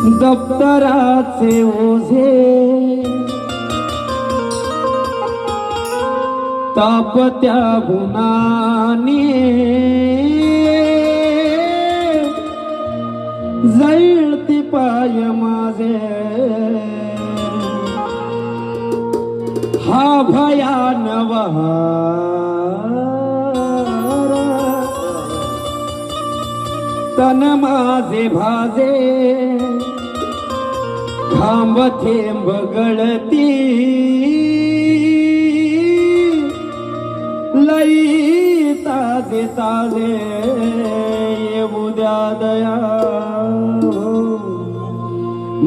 दप्तराचे ओझे तापत्या गुणाने जळती पाय माझे हा भयानव तन माझे भाजे खांब थेंब गळती लई ताजे ताजे येऊ द्या दया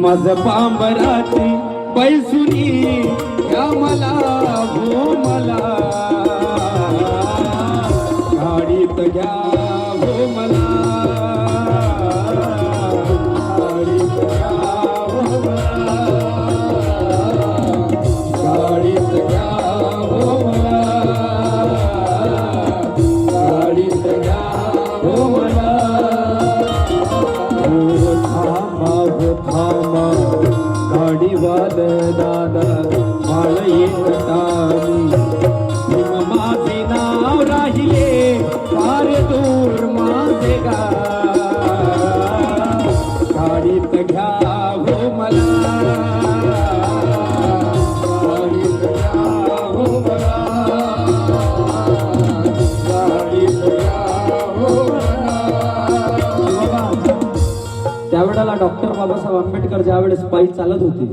मज पांबराची पैसुनी या मला हो मला गाडीत घ्या हो मला दादा मला माझे नाव राहिले फार दूर माझे गाडीत घ्या हो मला गाडीत घ्या हो मला गाडीत घ्या हो मला. त्यावेळेला डॉक्टर बाबासाहेब आंबेडकर ज्यावेळेस पायी चालत होते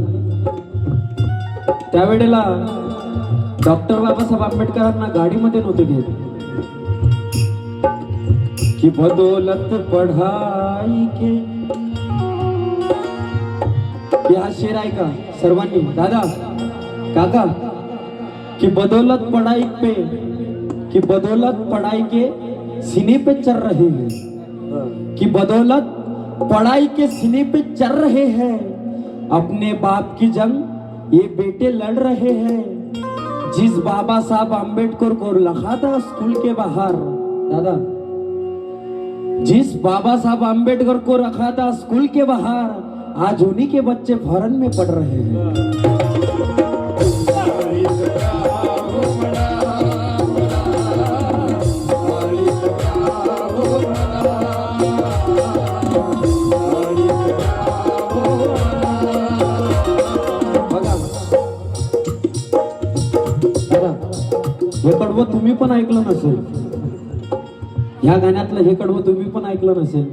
त्यावेळेला डॉक्टर बाबासाहेब आंबेडकरांना गाडीमध्ये नव्हते घेत की बदौलत पढ़ाई के हा शेर आहे का सर्वांनी दादा काका कि बदौलत पढ़ाई के सीने पे चढ़ रहे हैं कि बदौलत पढ़ाई के सीने पे चढ़ रहे हैं अपने बाप की जंग ये बेटे लड़ रहे हैं जिस बाबा साहब आम्बेडकर को लिखा था स्कूल के बाहर दादा जिस बाबा साहब आम्बेडकर को रखा था स्कूल के बाहर आज उन्हीं के बच्चे फॉरेन में पढ़ रहे हैं. हे कडवं तुम्ही पण ऐकलं नसेल ह्या गाण्यातलं हे कडवं तुम्ही पण ऐकलं नसेल